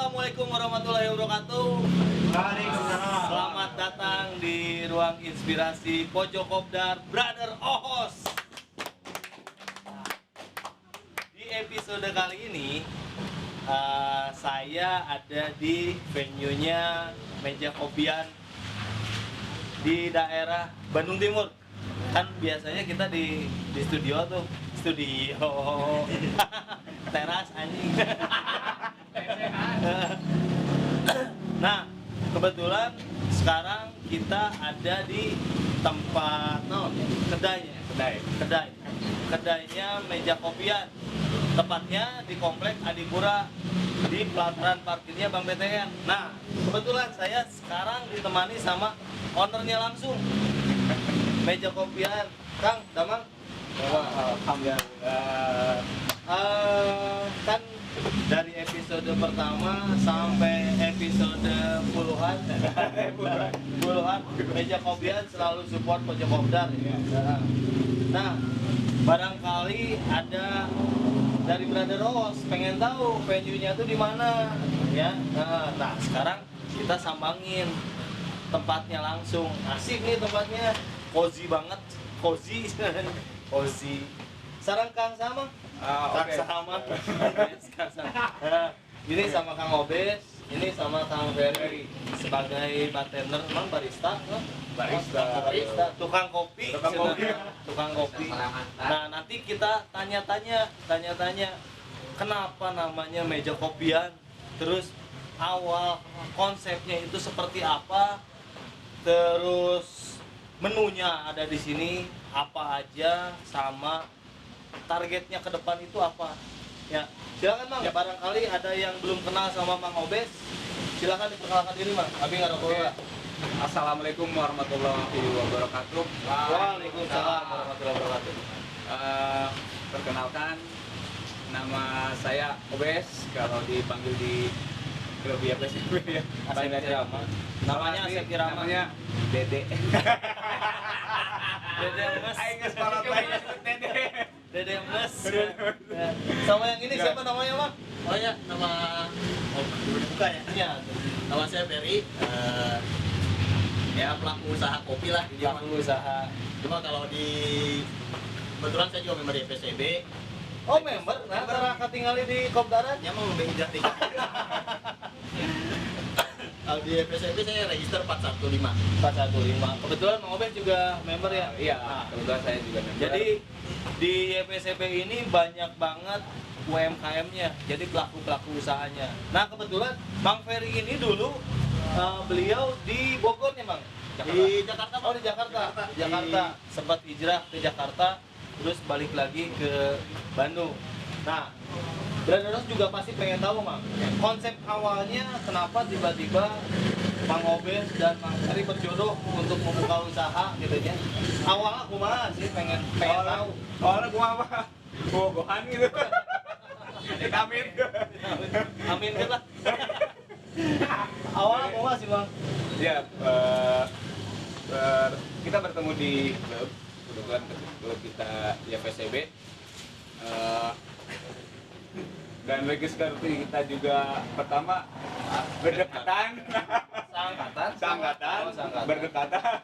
Assalamualaikum warahmatullahi wabarakatuh. Waalaikumsalam. Selamat datang di ruang inspirasi Pojok Kopdar Brother Ohos. Di episode kali ini saya ada di venue-nya Meja Kopian di daerah Bandung Timur. Kan biasanya kita di studio tuh, teras anjing. Nah, kebetulan sekarang kita ada di tempat kedainya Meja Kopian. Tepatnya di komplek Adipura di pelataran parkirnya Bang BTN. Nah, kebetulan saya sekarang ditemani sama ownernya langsung. Meja Kopian, Kang, Damang. Alhamdulillah. Kan dari episode pertama sampai episode puluhan Meja Kopian selalu support Pojok Kopdar ya. Nah, barangkali ada dari Brother Ohos pengen tahu venue-nya tuh di mana ya. Nah, sekarang kita sambangin tempatnya langsung. Asik nih tempatnya, cozy banget, cozy. Sarang Kang sama? Kang sama. Ini sama Kang Obes, ini sama Kang Ferry sebagai bartender, emang barista, tukang kopi. Nah, nanti kita tanya-tanya kenapa namanya Meja Kopian, terus awal konsepnya itu seperti apa, terus menunya ada di sini apa aja, sama targetnya ke depan itu apa ya. Silakan Mang, ya. Barangkali ada yang belum kenal sama Mang Obes, silakan diperkenalkan diri Mang. Abi ngarokola. Assalamualaikum warahmatullahi wabarakatuh. Waalaikumsalam warahmatullahi wabarakatuh. Perkenalkan, nama saya Obes, kalau dipanggil di klub PSB ya. Asep Irama. Namanya Asep Irama. Namanya Dede. Dede Mes. Aing geus kolot bae Dede. Dede Mes. Sama yang ini siapa namanya, Mang? Oh ya, nama buka ya. Iya. Nama saya Ferry. Ya pelaku usaha kopi lah. Pelaku usaha. Cuma kalau di kebetulan saya juga member di FSCB. Oh, member. Nah, karena tinggali di Kopdaran. Ya mau lebih hijrah tiga. Kalau di FSCB saya register 415. 415. Kebetulan Mang Obes juga member ya? Iya, kebetulan saya juga member. Jadi di YPSP ini banyak banget UMKM-nya, jadi pelaku-pelaku usahanya. Nah, kebetulan Bang Ferry ini dulu beliau di Bogor nih, Bang. Di Jakarta. Oh, di Jakarta. Jakarta. Sempat hijrah ke Jakarta, terus balik lagi ke Bandung. Nah, Brother Ohos juga pasti pengen tahu, Mang. Konsep awalnya kenapa tiba-tiba Mang Obes dan Mang Ferry berjodoh untuk membuka usaha gitu ya. Awalnya kumaha sih pengen tahu. Awalnya gua apa? Bogohan gitu. Amin. Amin lah. Awalnya kumaha sih, Bang? Ya, kita bertemu di klub, kebetulan klub kita di FSCB. Dan register kita juga pertama berdekatan, Seangkatan. berdekatan.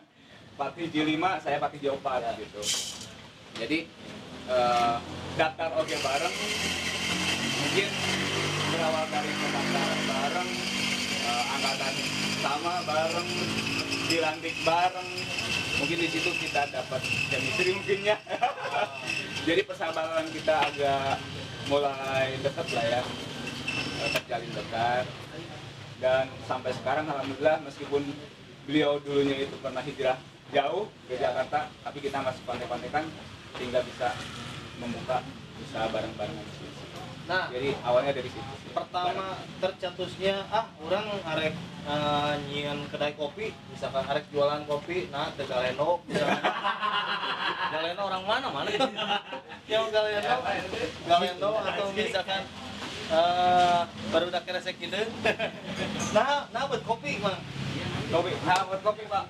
Patih J5, saya Patih J4 gitu. Jadi daftar oke bareng, mungkin berawal dari pendaftaran bareng, angkatan sama bareng, dilantik bareng. Mungkin di situ kita dapat chemistry mungkinnya. Jadi persahabatan kita agak mulai dekat lah ya, terjalin dekat. Dan sampai sekarang alhamdulillah, meskipun beliau dulunya itu pernah hijrah jauh ke Jakarta, tapi kita masih kontek-kontekan sehingga bisa membuka usaha bareng-bareng di sini. Nah, Jadi awalnya dari situ sih. pertama tercetusnya orang arek nyian kedai kopi, misalkan arek jualan kopi, nah ke Galeno. Galeno orang mana yang Galeno atau misalkan baru udah keresek gitu. Nah buat kopi, Mang. Kopi, nah buat kopi Pak.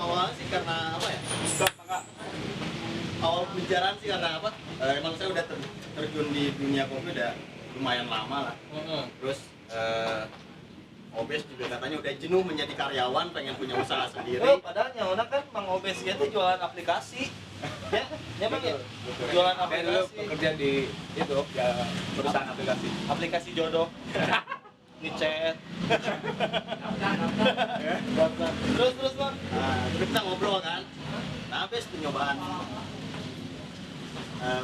Awalnya sih karena apa ya? Awal pembicaraan sih karena apa? Emang saya udah terjun di dunia kopi udah lumayan lama lah. Terus Obes juga katanya udah jenuh menjadi karyawan, pengen punya usaha sendiri. Oh, padahal nyawana kan Mang Obes itu jualan aplikasi. Ya, ya Bang ya. Jualan Saya dulu aplikasi. bekerja di itu ya perusahaan aplikasi. Aplikasi jodoh. Ngechat. Terus Bang. Nah, terus kita ngobrol kan. Nah, habis penyobaan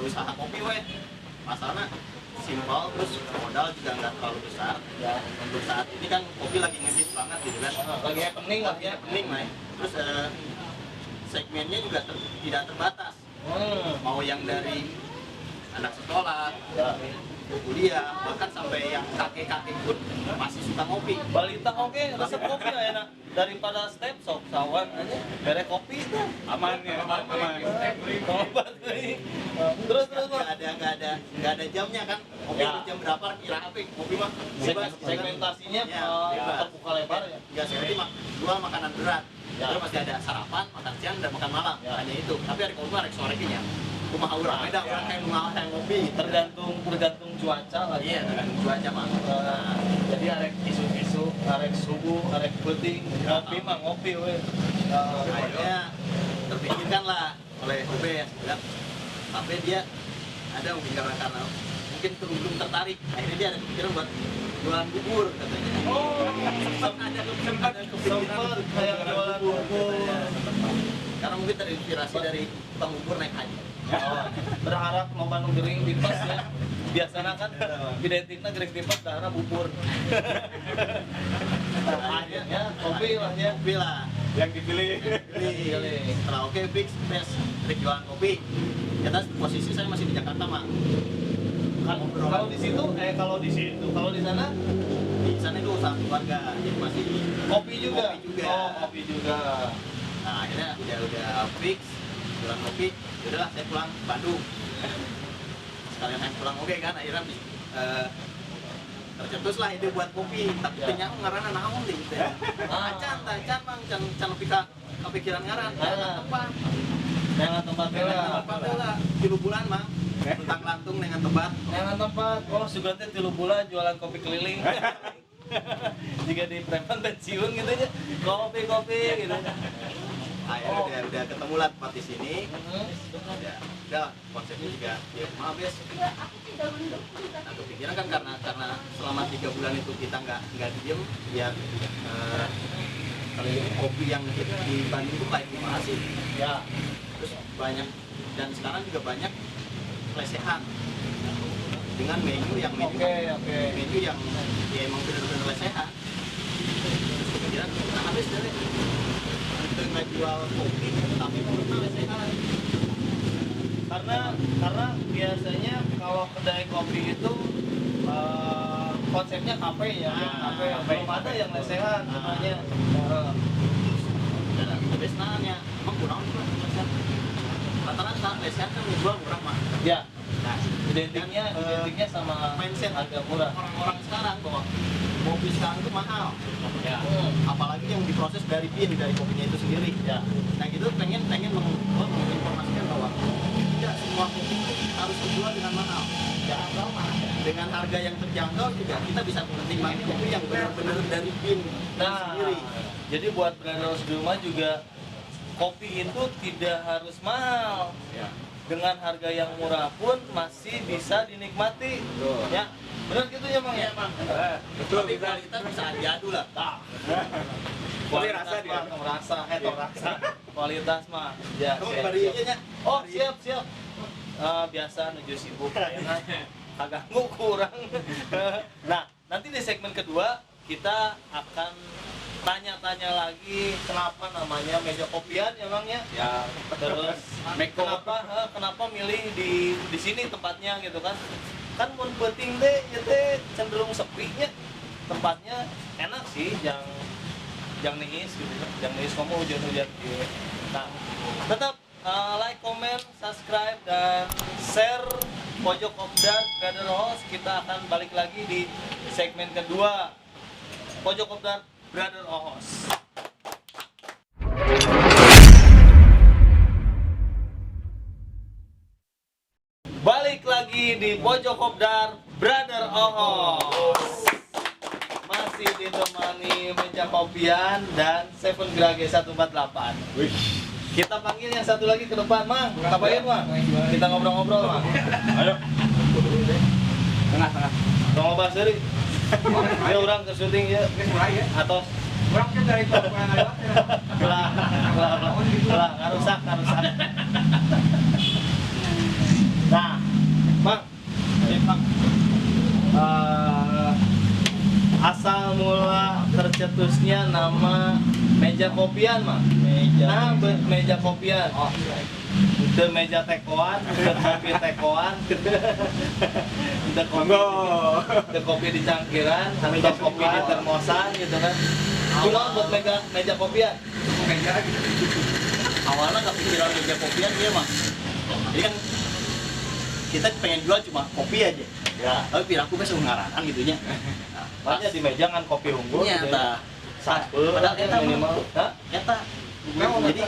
usaha kopi weh. Masalahnya simpel, terus modal juga nggak terlalu besar. Ya. Untuk saat ini kan kopi lagi ngehits banget gitu kan. Lagi happening lah ya. Happening, Mai. Terus segmennya juga tidak terbatas. Mau yang dari anak sekolah, Ya. kuliah, bahkan sampai yang kakek-kakek pun masih suka ngopi. Balita oke, resep kopi lah enak daripada step sok sawan aja. Bere kopi itu Aman ya, aman. obat nih. Terus Bang. Nggak ada jamnya kan. Kopi Ya. jam berapa kira apa? Kopi mah bebas. Segmentasinya Ya, bebas. terbuka lebar ya. Nggak seperti jual makanan berat. Ya. Terus masih ada sarapan, makan siang, dan makan malam. Ya. Hanya itu. Tapi hari kopi mah rek sore nya. Rumah orang beda, orang kayak ngopi gitu. Tergantung cuaca lagi. Iya, tergantung cuaca mah. Jadi arek isu-isu, arek subuh, arek puting, ngopi mah ngopi we. Akhirnya terpikirkan lah oleh Obes kan. Tapi dia ada mungkin karena mungkin belum tertarik. Akhirnya dia ada pikiran buat jualan bubur katanya. Oh, Sempat ada kepikiran sempet kayak jualan bubur. karena mungkin terinspirasi dari tukang bubur naik haji. Oh, berharap mau Bandung gering dipas ya. Biasanya kan identiknya gering dipas karena bubur. Akhirnya kopi lah ya. Kopi lah. Yang dipilih. Pilih. Setelah oke fix tes trik jualan kopi. Ternyata posisi saya masih di Jakarta mah. Kalau di situ, kalau di sana Di sana itu usaha keluarga, jadi masih kopi juga. Kopi juga. Oh, kopi juga. Nah akhirnya udah fix jualan kopi. Yaudahlah saya pulang ke Bandung. Sekalian saya pulang oke kan akhirnya tercetus lah ide buat kopi. Tapi Ya. ternyata ngaranna naon deh gitu ya. Acan mang can kepikiran ngaran. Tempat. Dengan tempat bela. Tempat lah 3 bulan mang. Tentang lantung dengan tempat. Dengan tempat, oh sugan teh 3 bulan jualan kopi keliling. Jika di preman pensiun gitu ya, kopi gitu. Akhirnya udah ketemu lah tempat di sini. Udah konsepnya juga ya maaf ya. Nah, kepikiran kan karena selama 3 bulan itu kita nggak diem ya kalau kopi yang di Bandung itu kayak gimana sih Ya, terus banyak dan sekarang juga banyak lesehan dengan menu yang oke. menu yang ya emang benar-benar lesehan. Terus kepikiran kita habis dari kita nggak jual kopi tapi menurutnya lesehan. Karena biasanya kalau kedai kopi itu konsepnya kafe ya, kafe. Belum ada yang lesehan sebenarnya. Dan habis nanya emang kurang juga lesehan. Rata-rata lesehan kan menjual murah mah. Ya, Nah, identiknya sama mindset harga murah. orang-orang sekarang bahwa kopi sekarang itu mahal. Ya. Apalagi yang diproses dari bean dari kopinya itu sendiri. Ya. Nah gitu pengen menginformasikan bahwa tidak semua kopi itu harus dijual dengan mahal. Ya, dengan harga yang terjangkau juga kita bisa menikmati kopi yang benar-benar dari bean Nah, sendiri. jadi buat brothers di rumah juga kopi itu tidak harus mahal. Ya. Dengan harga yang murah pun masih bisa dinikmati. Betul. Ya, benar gitu ya Bang ya? Betul Tapi kita. kualitas bisa diadu lah. Tapi rasa dia. Rasa. Kualitas mah. Ya, Kamu siap, bari siap. aja nya. Oh, siap. Biasa nuju sibuk kayaknya. Kaganggu kurang. Nah, nanti di segmen kedua kita akan tanya-tanya lagi kenapa namanya meja kopian ya Bang ya. Ya. Terus Meko. kenapa milih di sini tempatnya gitu kan? Kan mun penting deh ya teh cenderung sepinya. Tempatnya enak sih yang niis gitu kan. Yang niis kamu hujan-hujan gitu. Nah, tetap like, comment, subscribe dan share Pojok Kopdar Brother Host. Kita akan balik lagi di segmen kedua Pojok Kopdar Brother Host. Balik lagi di Pojok Kopdar Brother Host. masih ditemani meja kopian dan Seven Grage 148. Kita panggil yang satu lagi ke depan, Mang. Ngapain, Mang? Kita ngobrol-ngobrol, Mang. Ayo. Tengah. Tunggu bahas dari. Ya orang ke syuting ya. Mulai ya. Atau Orang kan dari toko yang lewat. nggak rusak. Nah, Mang. Asal mula tercetusnya nama meja kopian, Mang. Meja kopian. Oh, itu meja tekoan, itu kopi tekoan, itu kopi di cangkiran, atau kopi di termosan gitu kan. Kunaon buat meja kopian? Awalnya kepikiran meja kopian dia mah. Jadi kan kita pengen jual cuma kopi aja. Ya, Tapi piraku besok ngaranan gitunya. makanya di meja kan kopi unggul. Iya, gitu. tah. Satu, Padahal eta minimal. Hah? Eta. Jadi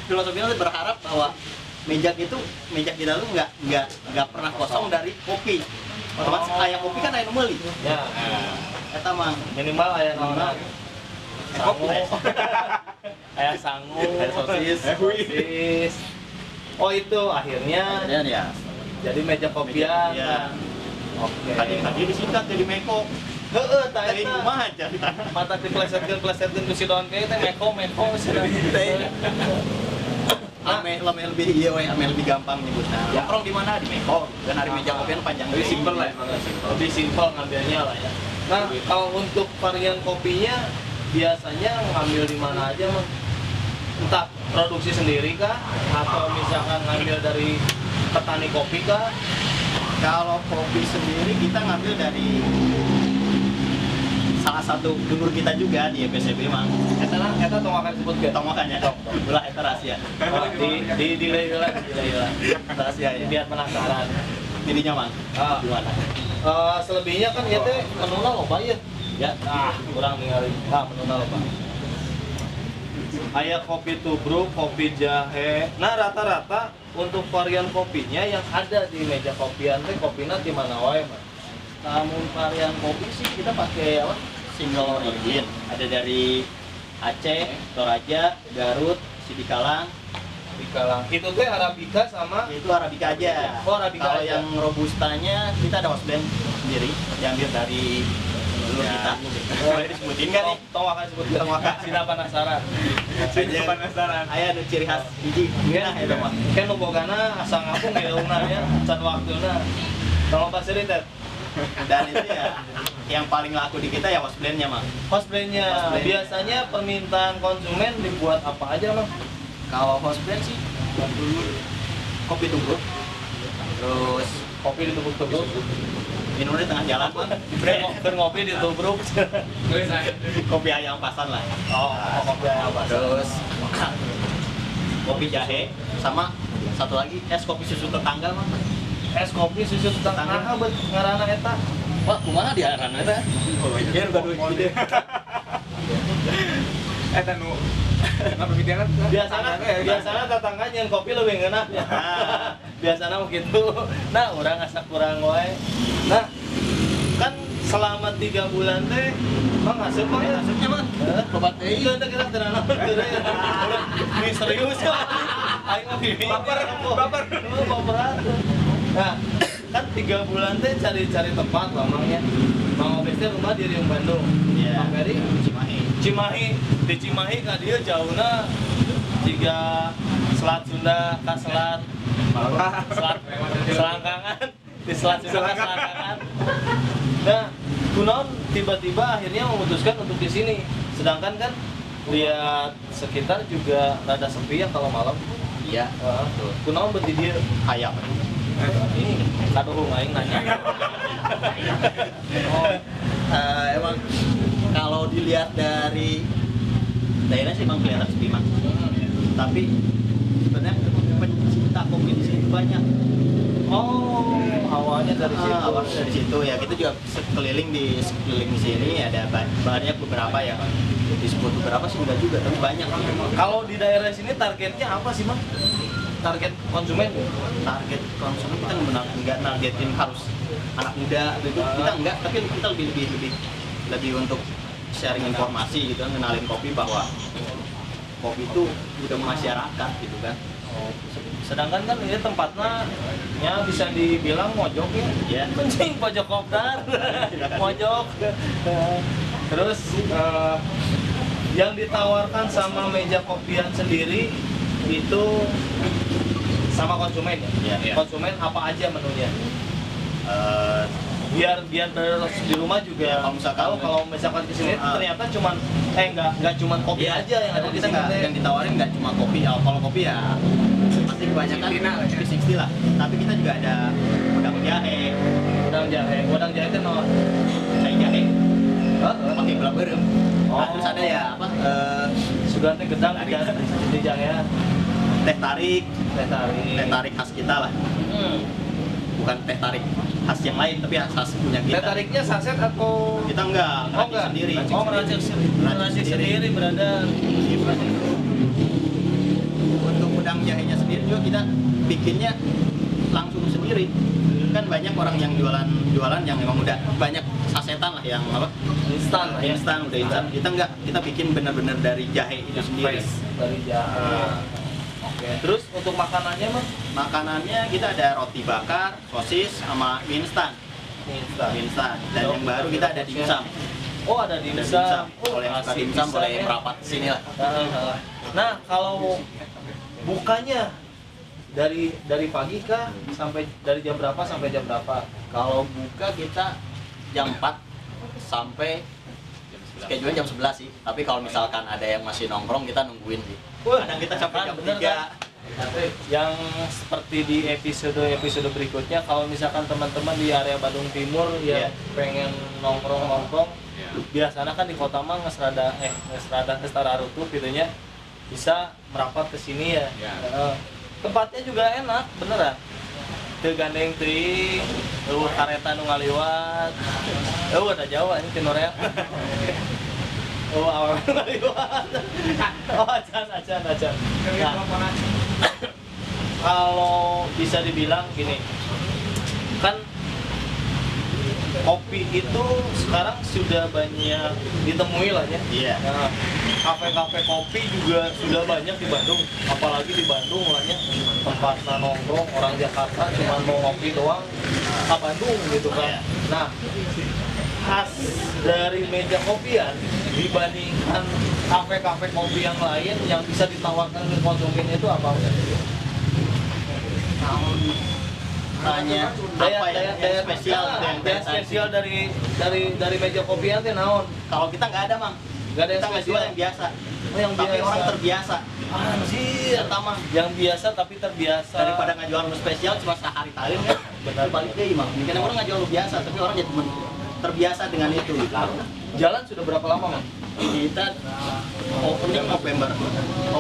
filosofinya tuh berharap bahwa meja kita tuh nggak pernah kosong dari kopi. Otomatis aya kopi kan aya nu meuli. Ya, Eta mah minimal ayah nona. Sangu. Ayah sangu, sosis. Oh itu akhirnya ya. jadi meja kopian. Ya. Oke. Tadi disingkat jadi Meko. Heeh, tah Dari eta. rumah aja. Mata diplesetkeun ku si Don teh meko cenah. Ame lebih iya we, ame lebih gampang nyebutnya. Nongkrong di mana di Meko. Dan hari meja kopian panjang. Lebih simpel lah emang. Lebih simpel ngambilnya lah ya. Nah, kalau untuk varian kopinya biasanya ngambil di mana aja, Mang? Entah produksi sendiri kah atau misalkan ngambil dari petani kopi kah? Kalau kopi sendiri kita ngambil dari salah satu dulur kita juga di EPCB mang. Eta tong akan sebut ke Tong makanya. Ulah eta rahasia. Oh, di delay lah. Rahasia ya. Biar penasaran. Jadinya mang. Ah. Gimana? Selebihnya kan ya teh menuna loba ya. Ya, kurang ningali. Menuna loba. Aya kopi tubruk, kopi jahe. Nah, rata-rata untuk varian kopinya yang ada di meja kopian teh kopina di mana wae, Mas? Namun varian kopi sih kita pakai apa? Single origin. Ada dari Aceh, Toraja, Garut, Sidikalang. Dikalang. Itu teh Arabica sama Itu Arabica aja. Oh, Arabica Kalau aja. yang robustanya kita ada house blend sendiri, diambil dari dulur Ya. kita. Boleh disebutin nggak nih? Tong akan sebut tong akan sina penasaran. Jadi penasaran. Aya nu ciri khas hiji. Nah, eta mah. Kan nu bogana asa ngapung ngileungna ya, can waktuna. Tong pasiri teh. Dan itu ya yang paling laku di kita ya house blendnya mah. House blend-nya House blend. biasanya permintaan konsumen dibuat apa aja, Mang? Kalau house blend sih kopi tubruk, terus Kopi ditubruk-tubruk. minumnya di tengah jalan mah. Keur ngopi ditubruk. Kopi ayam pasan lah. Oh, kopi ayam basah. Terus kopi jahe sama satu lagi es kopi susu tetangga mah. Es kopi susu tetangga bet ngaranna eta. Wah, kumaha diaran eta? Ya udah duit gede. Eta nu pikiran Biasana tetangga nyen kopi lebih ngeunah. Biasana begitu. Nah, orang asa kurang wae. Nah, kan selama 3 bulan teh Mang asup Mang ya? Asupnya mah Lobat teh. Itu teh kita tenan misterius ya. Aing mah bibi. Baper. Baperan. Nah, kan 3 bulan teh cari-cari tempat lah Mang ya. Mang Obes teh rumah di Riung Bandung. Iya. Mang Ferry Cimahi. Cimahi. Di Cimahi ka dieu jauhna tiga Selat Sunda ka Selat Selangkangan. Di Selat Sunda ka Selangkangan. Nah, kunaon tiba-tiba akhirnya memutuskan untuk di sini. Sedangkan kan lihat sekitar juga rada sepi ya kalau malam. Iya. Kunaon bet di dieu? Ayam. Ini kaduhung aing nanya. Emang kalau dilihat dari daerah sih emang kelihatan sepi Mang. Tapi sebenarnya pencinta kopi di sini banyak. Oh, awalnya dari situ. Awalnya dari situ ya, kita juga sekeliling di sini ada banyak beberapa ya. Disebut beberapa sih enggak juga, tapi banyak. Kalau di daerah sini targetnya apa sih, Mang? Target konsumen? Target konsumen kita enggak nargetin harus anak muda gitu. Kita enggak, tapi kita lebih lebih untuk sharing informasi gitu kan, kenalin kopi bahwa kopi itu udah masyarakat gitu kan. Sedangkan kan ini tempatnya ya bisa dibilang mojok ya. Kencing pojok kopdar. Mojok. Terus yang ditawarkan sama meja kopian sendiri itu sama konsumen ya. Iya. Konsumen apa aja menunya? biar di rumah juga Ya, kalau misalkan- tahu kalau misalkan kesini ternyata cuman nggak cuman kopi aja yang ada di kita sini. nggak, yang ditawarin nggak cuma kopi. Kalau kopi ya pasti kebanyakan 360 lah, tapi kita juga ada udang jahe, Udang jahe itu no. cai jahe Hah? pakai gula berem. Oh. Nah, terus ada ya apa Sudah teh gedang di jahe. teh tarik Teh tarik. khas kita lah, Hmm. bukan teh tarik khas yang lain tapi khas punya Teh kita. tariknya saset atau Kita enggak, Oh enggak sendiri. Oh meracik sendiri berada. Untuk udang jahenya sendiri juga kita bikinnya langsung sendiri. Kan banyak orang yang jualan yang memang udah banyak sasetan lah yang apa? Instan ya. Instan udah instan. Kita enggak, kita bikin benar-benar dari jahe itu sendiri. Fresh dari jahe. Oke. Terus untuk makanannya mah Makanannya kita ada roti bakar, sosis sama mie instan. instan. Dan yang baru kita ada dimsum. Oh ada Ada dimsum. Boleh suka dimsum, boleh merapat ke sini lah. Nah kalau bukanya dari pagi kah sampai dari jam berapa sampai jam berapa? Kalau buka kita jam 4 sampai schedule jam 11 sih. Tapi kalau misalkan ada yang masih nongkrong kita nungguin sih. Kadang kita sampai jam Bener 3. kan? Yang seperti di episode berikutnya, kalau misalkan teman-teman di area Bandung Timur yang pengen nongkrong biasanya kan di kota mah ngesrada rutuh gitunya, bisa merapat ke sini ya. Tempatnya juga enak beneran, teu gandeng teuing, kareta nu ngaliwat, ada Jawa ini tinorea. Awal ngaliwat. Acan. Nah, kalau bisa dibilang gini, kan kopi itu sekarang sudah banyak ditemui lah ya. Iya. Nah, kafe-kafe kopi juga sudah banyak di Bandung, apalagi di Bandung lah ya, tempat nongkrong orang Jakarta cuma mau ngopi doang ke Bandung gitu kan. Nah, khas dari meja kopian dibandingkan kafe-kafe kopi yang lain yang bisa ditawarkan ke konsumen itu apa? Tanya apa ya? Yang spesial gitu yang daya spesial dari meja kopian teh naon? Kalau kita nggak ada, Mang. Nggak ada yang Kita nggak spesial. jual yang biasa. Oh, yang Tapi biasa. orang terbiasa. Anjir, Pertama, yang biasa tapi terbiasa. daripada nggak jual lu spesial cuma sehari tahun kan. Benar. Balik deh, Mang. Mungkin orang nggak jual lu biasa, tapi orang jadi terbiasa dengan itu. Jalan sudah berapa lama, Mang? Kita opening November.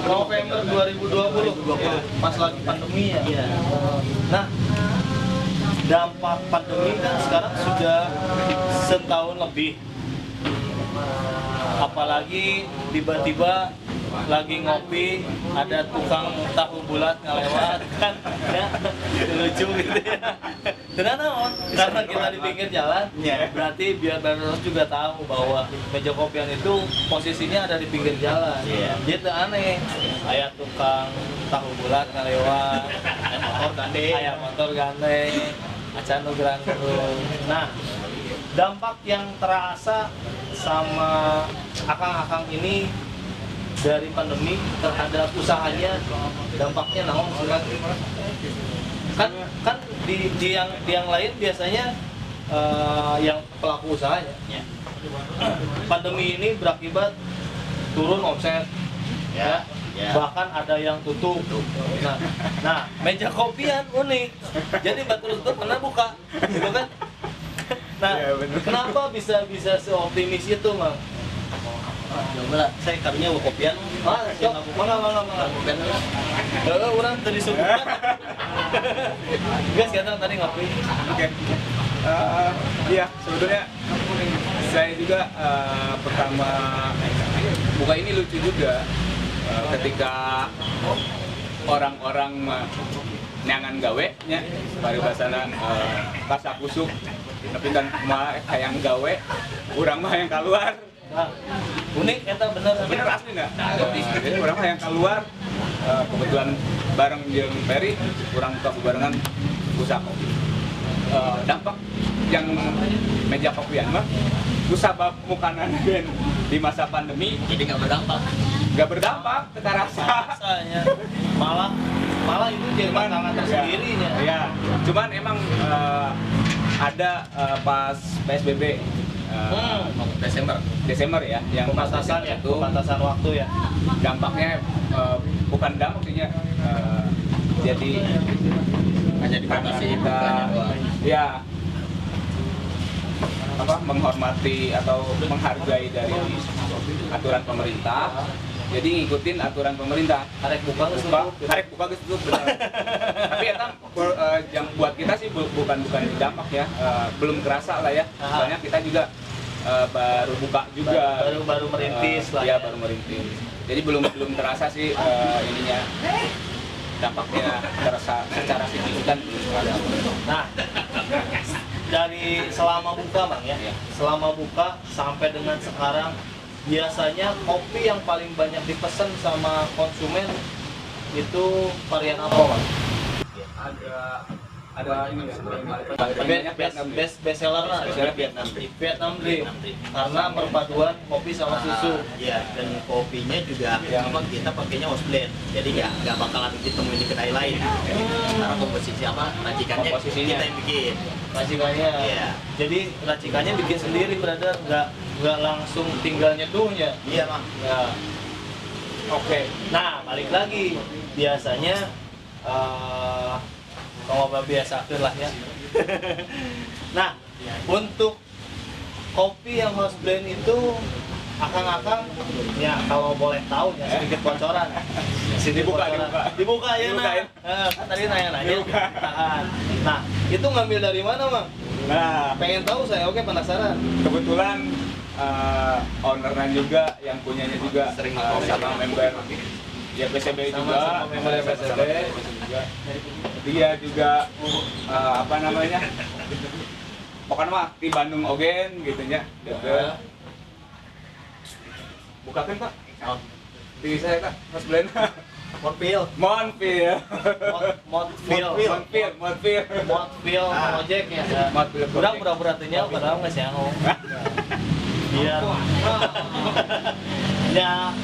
November 2020. Ya, pas lagi pandemi ya. Iya. Nah, dampak pandemi kan sekarang sudah setahun lebih. Apalagi tiba-tiba lagi ngopi ada tukang tahu bulat ngelewat kan ya, lucu gitu ya. Kenapa? Karena kita di pinggir jalan, Ya. berarti biar Barnos juga tahu bahwa meja kopian itu posisinya ada di pinggir jalan. Iya. Jadi aneh, ayat tukang tahu bulat ngelewat, ayam motor gandeng, acan nu gerang-gerung. Nah, dampak yang terasa sama akang-akang ini dari pandemi terhadap usahanya, dampaknya naon sih, Mas? kan di yang lain biasanya yang pelaku usahanya pandemi ini berakibat turun omset ya. Bahkan ada yang tutup. Nah, meja kopian unik. Jadi baru tutup kena buka, gitu kan? Nah, kenapa bisa seoptimis itu, Mang? Coba saya karunya kopian. Mangga. Orang tadi disebutkan. Guys, kita tadi ngopi. Oke. Iya, sebetulnya saya juga pertama buka ini lucu juga ketika orang-orang neangan gawe nya paribasana kasak kusuk tapi kan mah hayang gawe urang mah yang keluar. Nah, unik eta bener Asli nggak? Jadi orang mah yang keluar kebetulan bareng jeung Ferry urang buka barengan usaha kopi. Dampak yang meja kopian mah kusabab mukanan ben di masa pandemi Jadi nggak berdampak. terasa. rasanya malah itu jadi tantangan tersendiri nya. Ya, cuman emang ada pas PSBB Desember ya yang Pembatasan ya, itu pembatasan waktu ya. dampaknya bukan dampak sih jadi Hanya dibatasi kita ya menghormati atau menghargai dari aturan pemerintah, jadi ngikutin aturan pemerintah. Arek buka Geus tutup benar. Tapi eta yang buat kita sih bukan dampak ya, belum kerasa lah ya. Soalnya kita juga baru buka juga, baru merintis lah ya, baru merintis. Jadi belum terasa sih ininya dampaknya terasa secara signifikan. Nah, dari selama buka Bang ya, selama buka sampai dengan sekarang, biasanya kopi yang paling banyak dipesan sama konsumen itu varian apa Bang? Ada ini sebenarnya Best seller lah, Vietnam Drip, karena perpaduan kopi sama susu. Iya, dan kopinya juga memang kita pakainya house blend, jadi nggak bakalan ditemuin di kedai lain. Karena komposisi racikannya Komposisinya. kita yang bikin. Racikannya, Iya. jadi racikannya bikin sendiri, brother, nggak langsung tinggal nyeduhnya. Iya Bang. Ya. Oke. Nah, balik lagi, biasanya kalau biasa lah ya. Nah, untuk kopi yang house blend itu akang-akang ya kalau boleh tahu ya sedikit bocoran. Dibuka ya. Dibukain. Nah, kan tadi nanya-nanya. Nah, itu ngambil dari mana, Bang? Nah, Pengen tahu saya, oke, penasaran. kebetulan ownernya juga yang punyanya juga Sering sama member ya PCB juga, Sama member PCB juga. Dia juga apa namanya, pokoknya mah di Bandung ogen gitunya. Bukakan Pak. Oh, Di saya Kak, Mas Blend. Monpil. Monpil. Modfil project ya. Monpil. Kurang pura-pura tanya, padahal nggak sih biar ya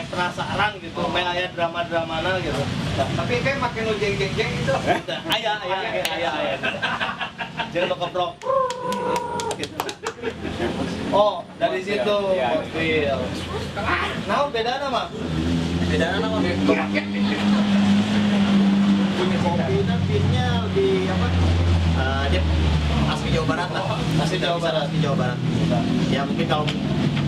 penasaran gitu, aya drama-dramana gitu. Tapi kayak makin lu jeng-jeng itu. Ayah. Jangan lo keprok. Gitu. Oh, dari situ Ya. Modfil. Nah, beda nama. Beda nama Bang. Punya kopi dan pinnya lebih apa? Dia asli Jawa Barat lah. Asli Jawa Barat. Asli Jawa Barat. Ya mungkin kalau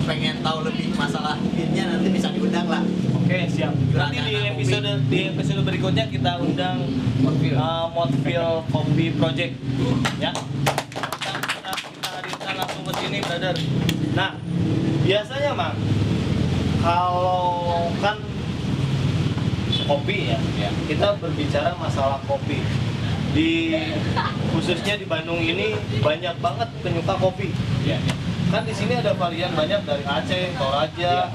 pengen tahu lebih masalah pinnya nanti bisa diundang lah. Oke, siap. Nanti di episode berikutnya kita undang Modfil Coffee Project. Ya. Kita hadirkan langsung ke sini, brother. Nah, biasanya, Mang, kalau kan kopi ya, kita berbicara masalah kopi. Khususnya di Bandung ini banyak banget penyuka kopi. Kan di sini ada varian banyak dari Aceh, Toraja,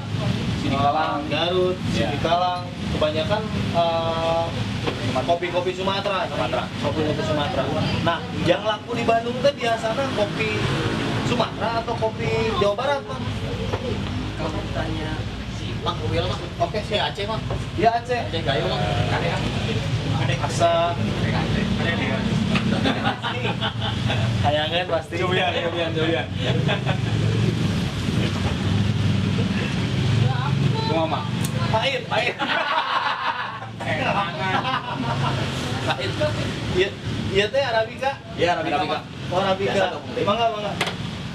Sidikalang, Garut, Sidikalang. Kebanyakan kopi-kopi Sumatera. Kopi-kopi Sumatera. Nah, yang laku di Bandung teh biasanya kopi Sumatera atau kopi Jawa Barat, Bang? Kalau tanya si Bang Wil Bang. Oke, si Aceh Bang. Ya Aceh. Aceh Gayo Bang. Asa. Kayangan pasti. Jobian. Mama. Pahit. Pahit. Iya teh Arabica. Iya, Arabica. Oh, Arabica. Biasa dong, Bang. Mangga.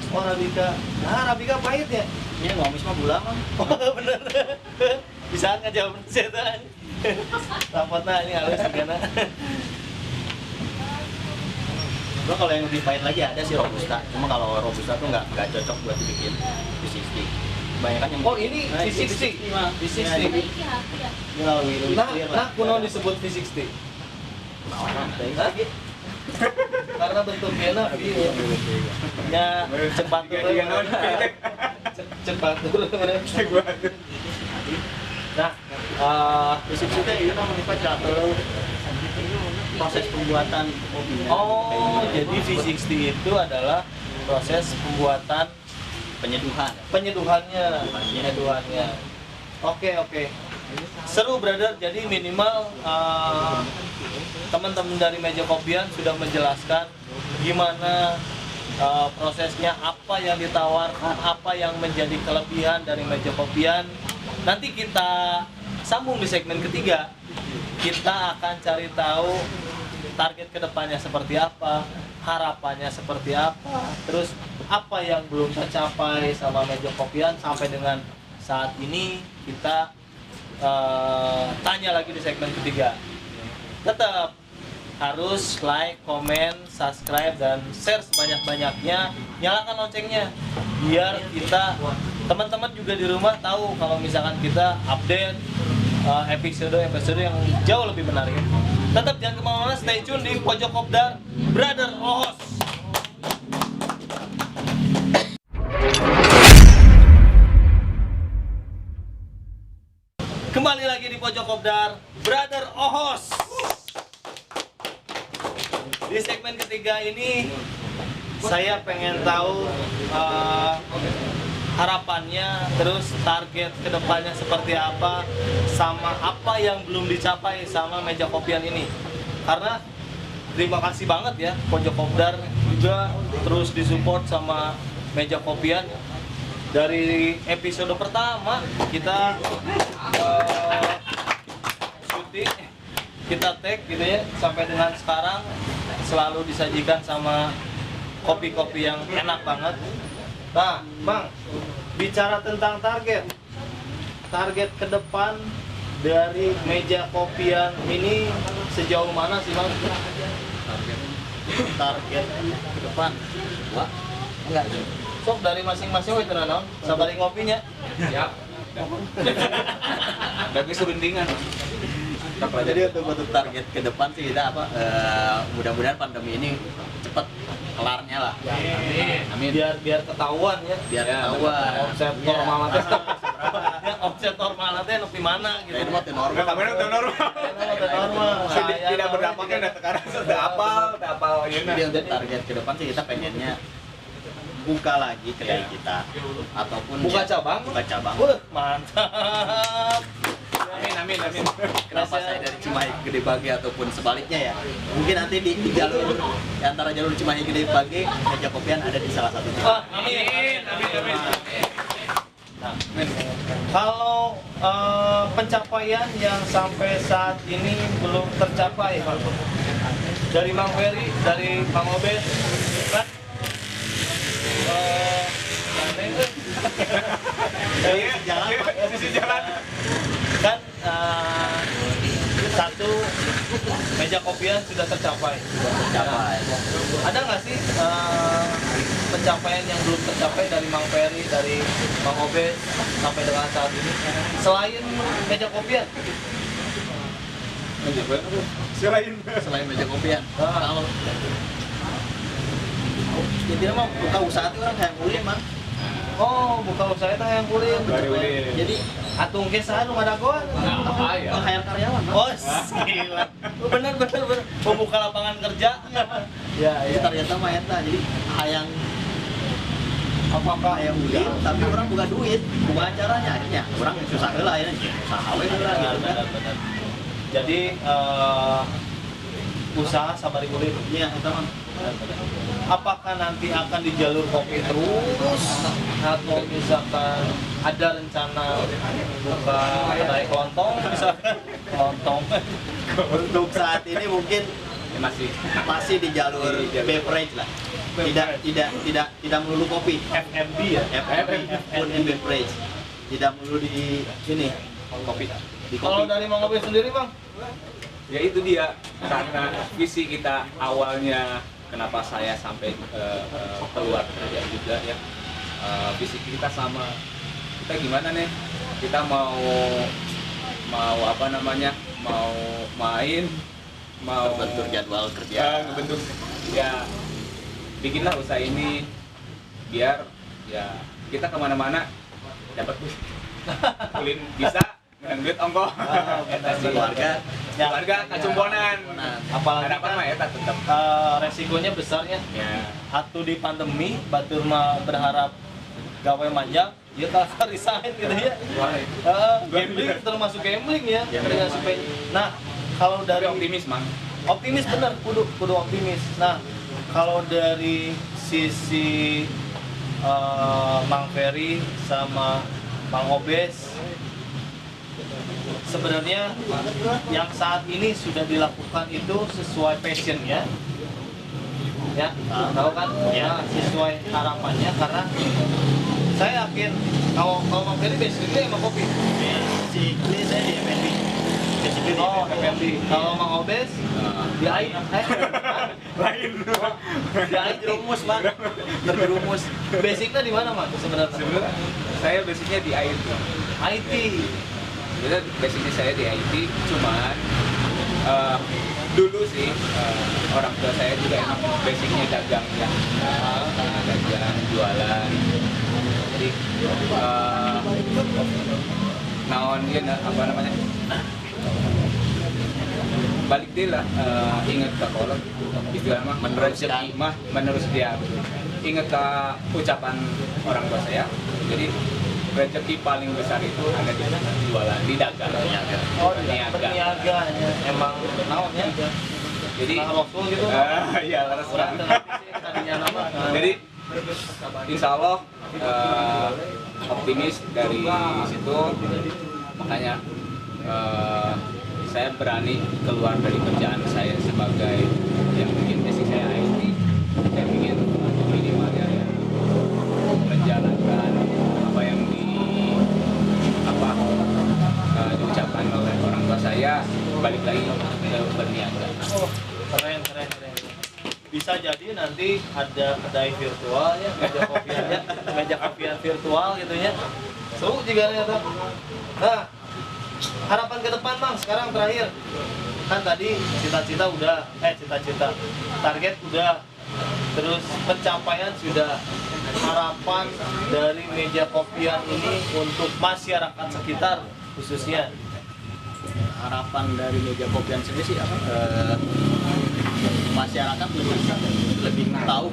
Oh, Arabica. Nah, Arabica pahit ya? Ini ngomis mah gula Bang. Oh, bener. Bisa nggak jawab setan? Rapotnya ini halus gimana? Bro, kalau yang lebih pahit lagi ada sih Robusta. Cuma kalau Robusta tuh nggak cocok buat dibikin V60. Kebanyakan yang ini V60. V60. Ya, lebih clear lah. Nah, kuno disebut V60. Karena bentuknya nabi ya cepat turun. Cepat turun. Nah, Prinsip kita itu namanya catur proses pembuatan kopi. oh jadi V60 itu adalah proses pembuatan penyeduhannya. penyeduhannya. Oke. Seru brother. Jadi minimal teman-teman dari Meja Kopian sudah menjelaskan gimana prosesnya, apa yang ditawarkan, apa yang menjadi kelebihan dari Meja Kopian. Nanti kita sambung di segmen ketiga. Kita akan cari tahu target kedepannya seperti apa, harapannya seperti apa, terus apa yang belum tercapai sama Meja Kopian sampai dengan saat ini. Kita tanya lagi di segmen ketiga. Tetap harus like, komen, subscribe, dan share sebanyak-banyaknya. Nyalakan loncengnya biar kita, teman-teman juga di rumah tahu kalau misalkan kita update episode yang jauh lebih menarik. Tetap jangan kemana-mana, stay tune di Pojok Kopdar Brother Ohos. Kembali lagi di Pojok Kopdar Brother Ohos. Di segmen ketiga ini saya pengen tahu harapannya, terus target kedepannya seperti apa, sama apa yang belum dicapai sama Meja Kopian ini. Karena terima kasih banget ya Pojok Kopdar juga terus disupport sama Meja Kopian. Dari episode pertama kita syuting, kita tag gitu ya, sampai dengan sekarang selalu disajikan sama kopi-kopi yang enak banget. Nah, Bang, bicara tentang target ke depan dari Meja Kopian ini sejauh mana sih, Bang? Target ke depan. Wah, enggak. Sok dari masing-masing we teu naon, sabari ngopinya. Siap. Bagi surundingan. Jadi untuk target ke depan sih kita mudah-mudahan pandemi ini cepat kelarnya lah. Amin. Biar ketahuan ya. Biar ketahuan. Omset normal teh. Ya omset normal teh nepi mana gitu. Itu mah teu normal. Kamera udah normal. Normal. Tidak berdampaknya udah sekarang sudah apal Jadi untuk target ke depan sih kita pengennya buka lagi kedai kita ataupun Buka ya, cabang? buka cabang. Mantap. Amin. Kenapa saya dari Cimahi ke Gede Bage ataupun sebaliknya ya? Mungkin nanti di jalur di antara jalur Cimahi Gede Bage, Meja Kopian ada di salah satu. Wah, amin. Nah, kalau pencapaian yang sampai saat ini belum tercapai, Pak, dari Mang Ferry, dari Mang Obed, kan? Jalan. Kan satu Meja Kopian sudah tercapai. Tercapai. Ada nggak sih pencapaian yang belum tercapai dari Mang Ferry, dari Mang Obed sampai dengan saat ini selain Meja Kopian? Selain Meja Kopian. Kalau Intinya mah buka usaha itu orang kayak ulin mah. oh buka usaha itu yang kuliah. Bari ulin. Jadi Atung kesan rumah dagoan. Ya. hayar karyawan mah. Oh, gila. Bener. Membuka lapangan kerja. Ya, Jadi ternyata mah eta. Jadi hayang apa-apa hayang ulin, tapi orang buka duit, buka acaranya akhirnya. Orang susah heula ya. Usaha we heula gitu kan. Benar. Jadi usaha sabari kulit. Iya, eta mah. Apakah nanti akan di jalur kopi terus atau misalkan ada rencana buka kedai kelontong misalkan kelontong? Untuk saat ini mungkin masih di jalur beverage lah. Tidak melulu kopi. FMB ya. FMB, food and beverage. Tidak melulu di sini kopi. Di Kalau kopi. dari Mang Obed sendiri, Bang? Ya itu dia, karena visi kita awalnya kenapa saya sampai keluar kerja juga ya. Visi kita sama, kita gimana nih, kita mau apa namanya, mau main mau Bentur jadwal kerja. ngebentuk ya bikinlah usaha ini biar ya kita kemana-mana dapat kulin bisa menang duit ongkoh. Keluarga Keluarga kacumbonan. Apalagi Harapan kan mah eta tetep. resikonya besarnya. Ya. Atuh di pandemi batur mah berharap gawe manjang ya kalau resign gitu ya. Gambling termasuk gambling ya. Kerja supaya. Nah, kalau Dari dari optimis mang. optimis bener, kudu optimis. Nah, kalau dari sisi Mang Ferry sama Bang Obes, sebenarnya yang saat ini sudah dilakukan itu sesuai passionnya, ya, tahu kan? Ya, sesuai harapannya karena saya yakin kalau Mang Ferry basically emang kopi. Basically saya di F&B. Basically di Oh, F&B. FMB. Kalau Mang Obes di IT, Lain. di IT rumus Bang, terjerumus. Basicnya di mana Mang sebenarnya? Sebenarnya saya basicnya di IT. IT. Sebenarnya basicnya saya di IT, cuman dulu sih orang tua saya juga emang basicnya dagang ya, dagang jualan. Jadi naon ya apa namanya? Balik deh lah, ingat ke kolom istilah mah rezeki mah menerus dia. Ingat ke ucapan orang tua saya. Jadi rezeki paling besar itu ada di jualan, di dagang. Oh, berniaga ya. Emang naonnya. Jadi Nah, Rasul gitu. iya laras Orang banget. tengah sih tadinya nama. Jadi insya Allah optimis dari situ, makanya saya berani keluar dari kerjaan saya sebagai yang mungkin basic saya IT, saya ingin minimal ya menjalankan apa yang diucapkan oleh orang tua saya, balik lagi ke berniaga. Oh, keren. Bisa jadi nanti ada kedai virtual ya, meja kopian virtual gitu ya. Seru juga ya tuh. Nah, harapan ke depan Bang, sekarang terakhir. Kan tadi cita-cita target udah, terus pencapaian sudah. Harapan dari meja kopian ini untuk masyarakat sekitar khususnya. Harapan dari meja kopian sendiri sih apa? Masyarakat lebih tahu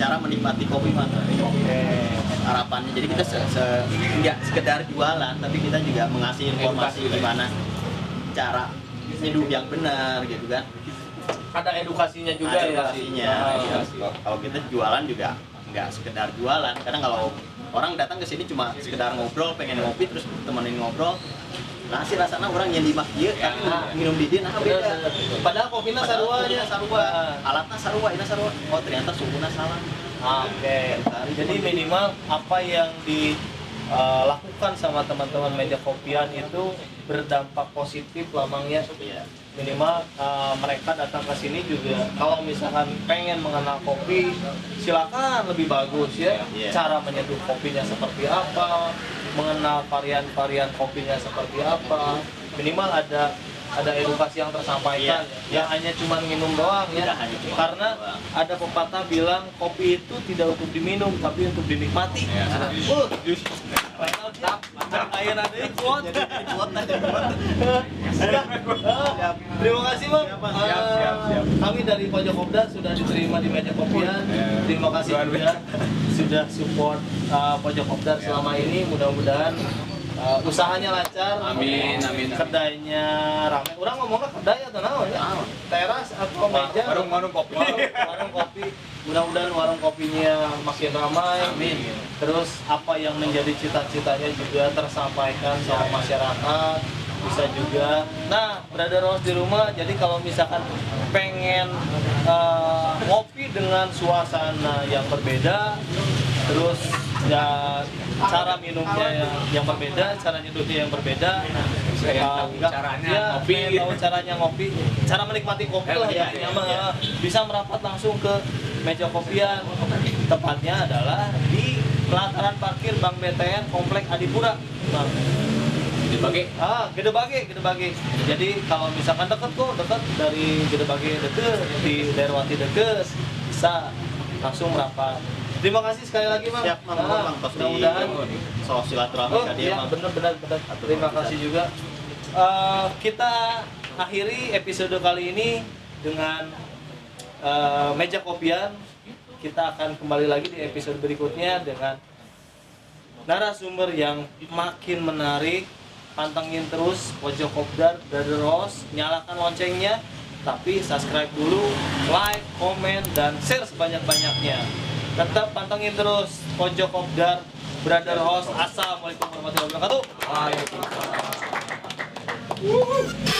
cara menikmati kopi Mas. Harapannya jadi kita nggak sekedar jualan, tapi kita juga mengasih informasi gimana cara nyeduh yang benar gitu kan. Ada edukasinya juga Ada ya. edukasinya. Kalau kita jualan juga nggak sekedar jualan. Kadang kalau orang datang ke sini cuma sekedar ngobrol, pengen ngopi terus temenin ngobrol. Nah, sih rasanya orang yang dimak dia, tapi minum di dia, nah beda. Padahal kopinya sarua aja. Alatnya sarua, ini sarua. Oh ternyata suhunya salah. Oke. Jadi minimal apa yang dilakukan sama teman-teman meja kopian itu berdampak positif lamangnya. Minimal mereka datang ke sini juga kalau misalkan pengen mengenal kopi, silakan lebih bagus ya. Cara menyeduh kopinya seperti apa, mengenal varian-varian kopinya seperti apa. Minimal ada edukasi yang tersampaikan, yang hanya cuma minum doang ya. Karena ada pepatah bilang kopi itu tidak untuk diminum tapi untuk dinikmati. Mantap. Ayo nanti kuat. Terima kasih Bang. Siap. Kami dari Pojok Kopdar sudah diterima di meja kopian. Terima kasih juga sudah support Pojok Kopdar selama ini. Mudah-mudahan usahanya lancar. Amin. Kedainya ramai. Orang ngomongnya kedai atau naon ya? Teras atau meja? Warung kopi. Warung kopi. Mudah-mudahan warung kopinya makin ramai. Amin. Terus apa yang menjadi cita-citanya juga tersampaikan sama masyarakat. Bisa juga. Nah, Brother Rose di rumah. Jadi kalau misalkan pengen ngopi dengan suasana yang berbeda, terus ya cara minumnya yang berbeda, cara nyeduhnya yang berbeda, tahu caranya ngopi, cara menikmati kopi lah ya, bisa merapat langsung ke meja kopian. Tepatnya adalah di pelataran parkir Bank BTN Komplek Adipura. Nah, Gede Bage. Gede Bage. Jadi kalau misalkan dekat dari Gede Bage deket, di Daerwati deket, bisa langsung merapat. Terima kasih sekali lagi, Mang. Siap, Mang. Pasti Mudah-mudahan. soal silaturahmi ke dia, Iya, Mang. benar. Terima kasih juga. Kita akhiri episode kali ini dengan meja kopian. Kita akan kembali lagi di episode berikutnya dengan narasumber yang makin menarik. Pantengin terus Pojok Kopdar, Brother Rose, nyalakan loncengnya, tapi subscribe dulu, like, komen, dan share sebanyak-banyaknya. Tetap pantengin terus Pojok Kopdar, Brother Rose. Assalamualaikum warahmatullahi wabarakatuh. Waalaikumsalam.